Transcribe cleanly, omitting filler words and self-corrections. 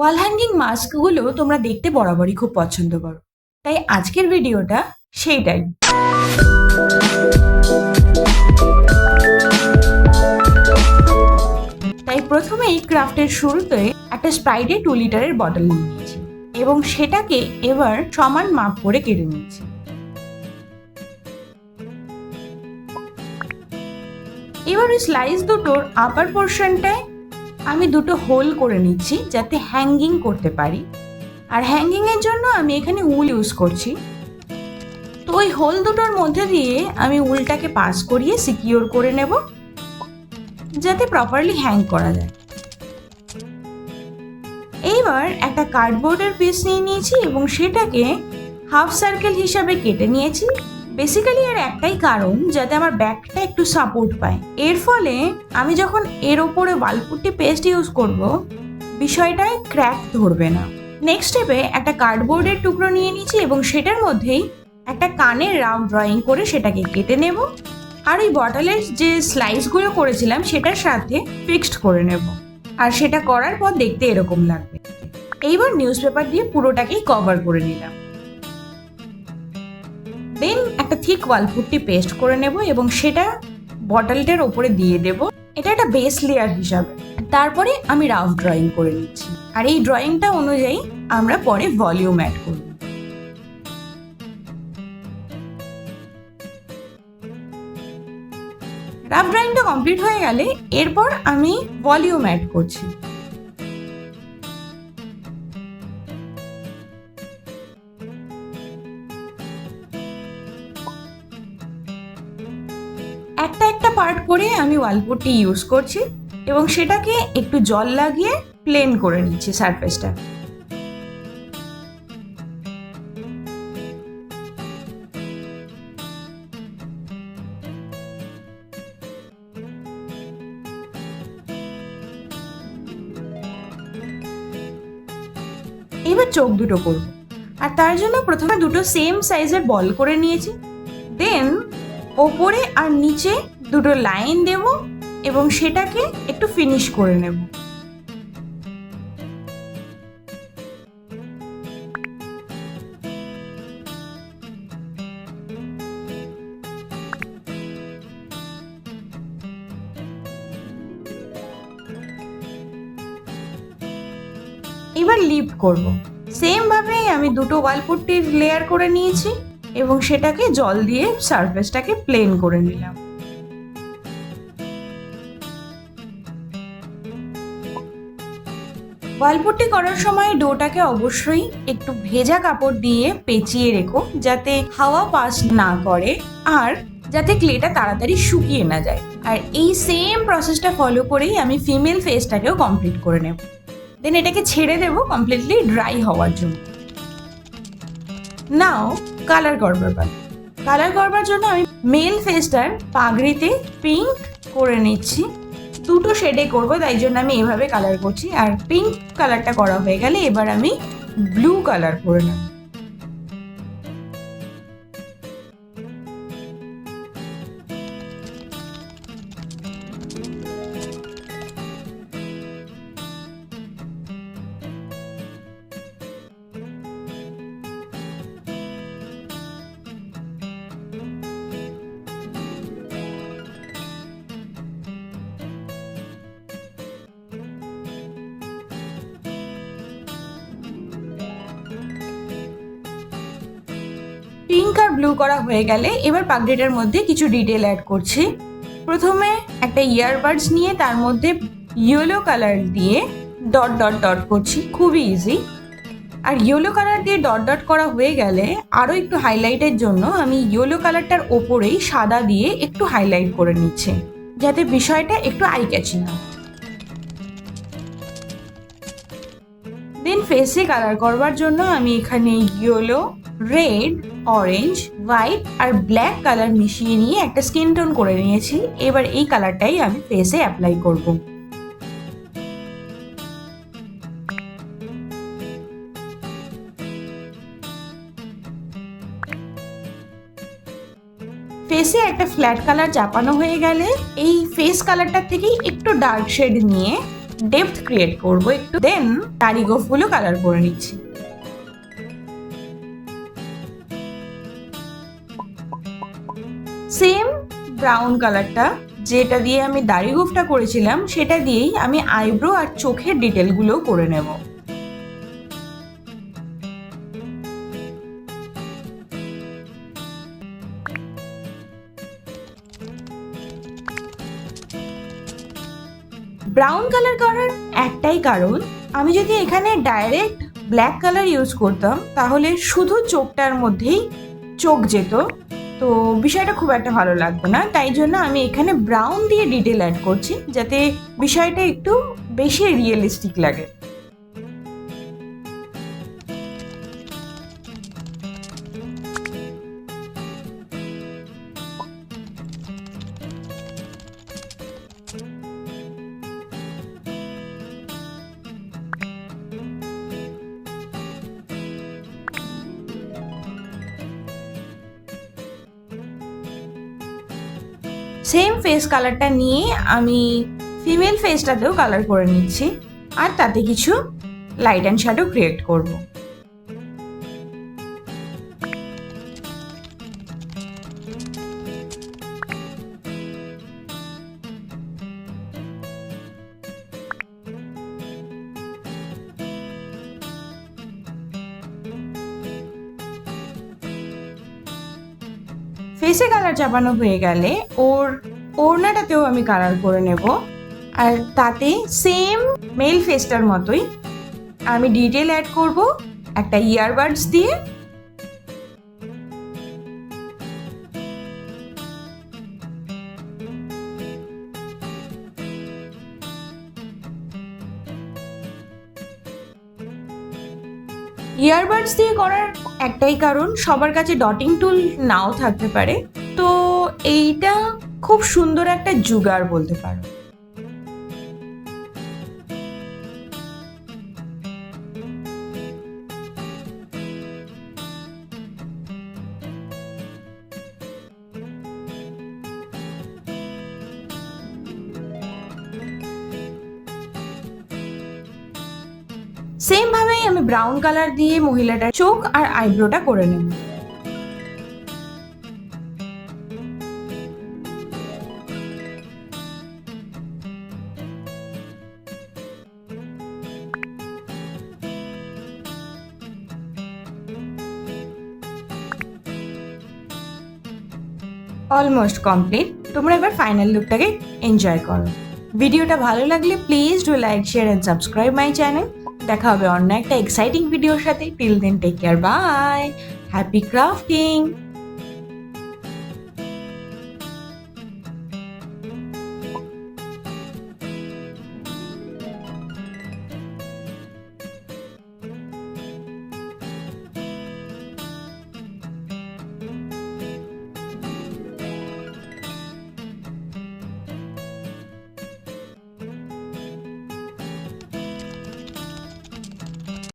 Wall hanging মাস্কগুলো তোমরা দেখতে বরাবরই খুব পছন্দ করো, তাই আজকের ভিডিওটা সেইটাই। তাই প্রথমেই ক্রাফটের শুরুতে একটা স্প্রাইটে 2 লিটারের বটল নিয়ে নিয়েছি এবং সেটাকে এবার সমান মাপ করে কেটে নিয়েছি। এবার ওই স্লাইস দুটোর আপার পোর্শনটায় আমি দুটো হোল করে নিচ্ছি যাতে হ্যাঙ্গিং করতে পারি। আর হ্যাঙ্গিং এর জন্য আমি এখানে উল ইউজ করছি। তো ওই হোল দুটোর মধ্যে দিয়ে আমি উলটাকে পাস করিয়ে সিকিউর করে নেব যাতে প্রপারলি হ্যাং করা যায়। এইবার একটা কার্ডবোর্ডের পিস নিয়ে নিয়েছি এবং সেটাকে হাফ সার্কেল হিসাবে কেটে নিয়েছি। বেসিক্যালি এর একটাই কারণ, যাতে আমার ব্যাগটা একটু সাপোর্ট পায়। এর ফলে আমি যখন এর ওপরে ওয়ালপুট্টি পেস্ট ইউজ করব, বিষয়টায় ক্র্যাক ধরবে না। নেক্সট স্টেপে একটা কার্ডবোর্ডের টুকরো নিয়ে নিয়েছি এবং সেটার মধ্যেই একটা কানের রাউন্ড ড্রয়িং করে সেটাকে কেটে নেব। আর ওই বটলের যে স্লাইসগুলো করেছিলাম সেটার সাথে ফিক্সড করে নেব। আর সেটা করার পর দেখতে এরকম লাগবে। এইবার নিউজ পেপার দিয়ে পুরোটাকেই কভার করে নিলাম। দেন একটা থিক ওয়ালপুট্টি পেস্ট করে নেব এবং সেটা বটলটার ওপরে দিয়ে দেব। এটা একটা বেস লেয়ার হিসাবে। তারপরে আমি রাফ ড্রয়িং করে নিচ্ছি। আর এই ড্রয়িংটা অনুযায়ী আমরা পরে ভলিউম অ্যাড করব। রাফ ড্রয়িংটা কমপ্লিট হয়ে গেলে এরপর আমি ভলিউম অ্যাড করছি। একটা একটা পার্ট করে আমি ওয়ালপুট্টি ইউজ করছি এবং সেটাকে একটু জল লাগিয়ে প্লেন করে নিচ্ছি সারফেসটা। এবার চোখ দুটো করব, আর তার জন্য প্রথমে দুটো সেম সাইজের বল করে নিয়েছি। দেন ওপরে আর নিচে দুটো লাইন দেব এবং সেটাকে একটু ফিনিশ করে নেব। এবার লিফট করব। সেম ভাবে আমি দুটো ওয়ালপুট্টির লেয়ার করে নিয়েছি এবং সেটাকে জল দিয়ে সারফেসটাকে প্লেন করে নিলাম। ওয়ালপুট্টি করার সময় ডোটাকে অবশ্যই একটু ভেজা কাপড় দিয়ে পেঁচিয়ে রেখো যাতে হাওয়া পাস না করে আর যাতে ক্লেটা তাড়াতাড়ি শুকিয়ে না যায়। আর এই সেম প্রসেসটা ফলো করেই আমি ফিমেল ফেসটাকেও কমপ্লিট করে নেব। দেন এটাকে ছেড়ে দেবো কমপ্লিটলি ড্রাই হওয়ার জন্য। নাও কালার করবার পালা। কালার করবার জন্য আমি মেল ফেসটার পাগড়িতে পিঙ্ক করে নিচ্ছি। দুটো শেডে করবো, তাই জন্য আমি এভাবে কালার করছি। আর পিঙ্ক কালারটা করা হয়ে গেলে এবার আমি ব্লু কালার করে নেব। পিঙ্ক আর ব্লু করা হয়ে গেলে এবার পাগড়িটার মধ্যে কিছু ডিটেল অ্যাড করছি। প্রথমে একটা ইয়ারবাডস নিয়ে তার মধ্যে ইয়েলো কালার দিয়ে ডট ডট ডট করছি, খুবই ইজি। আর ইয়েলো কালার দিয়ে ডট ডট করা হয়ে গেলে আরও একটু হাইলাইটের জন্য আমি ইয়েলো কালারটার ওপরেই সাদা দিয়ে একটু হাইলাইট করে নিচ্ছি যাতে বিষয়টা একটু আই ক্যাচিং হয়। দেন ফেসে কালার করবার জন্য আমি এখানে ইয়েলো, রেড, অরেঞ্জ, হোয়াইট আর ব্ল্যাক কালার মিশিয়ে নিয়ে একটা স্কিন টোন করে নিয়েছি। এবার এই কালারটাই আমি ফেসে অ্যাপ্লাই করব। ফেসে একটা ফ্ল্যাট কালার চাপানো হয়ে গেলে এই ফেস কালারটার থেকেই একটু ডার্ক শেড নিয়ে ডেপথ ক্রিয়েট করব একটু, দেন দাড়ি গোফগুলো কালার করে নিচ্ছি। সেম ব্রাউন কালারটা যেটা দিয়ে আমি দাড়ি গোফটা করেছিলাম সেটা দিয়েই আমি আইব্রো আর চোখের ডিটেলগুলো করে নেব। ব্রাউন কালার করার একটাই কারণ, আমি যদি এখানে ডাইরেক্ট ব্ল্যাক কালার ইউজ করতাম তাহলে শুধু চোখটার মধ্যেই চোখ যেত, তো বিষয়টা খুব একটা ভালো লাগতো না। তাই জন্য আমি এখানে ব্রাউন দিয়ে ডিটেল অ্যাড করছি যাতে বিষয়টা একটু বেশি রিয়েলিস্টিক লাগে। সেম ফেস কালারটা নিয়ে আমি ফিমেল ফেসটাতেও কালার করে নিচ্ছি আর তাতে কিছু লাইট অ্যান্ড শ্যাডো ক্রিয়েট করব। ফেসে কালার চাপানো হয়ে গেলে ওর ওড়নাটাতেও আমি কালার করে নেব আর তাতে সেম মেল ফেসটার মতোই আমি ডিটেল অ্যাড করব একটা ইয়ারবাডস দিয়ে। ইয়ারবাডস দিয়ে করার একটাই কারণ, সবার কাছে ডটিং টুল নাও থাকতে পারে, তো এইটা খুব সুন্দর একটা জুগাড় বলতে পারো। সেম ভাবেই আমি ব্রাউন কালার দিয়ে মহিলাটার চোখ আর আইব্রোটা করে নেব। অলমোস্ট কমপ্লিট, তোমরা এবার ফাইনাল লুকটাকে এনজয় করো। ভিডিওটা ভালো লাগলে please do like, share and subscribe my channel. দেখা হবে অন্য একটা এক্সাইটিং ভিডিওর সাথে। Till then take care, bye, happy crafting.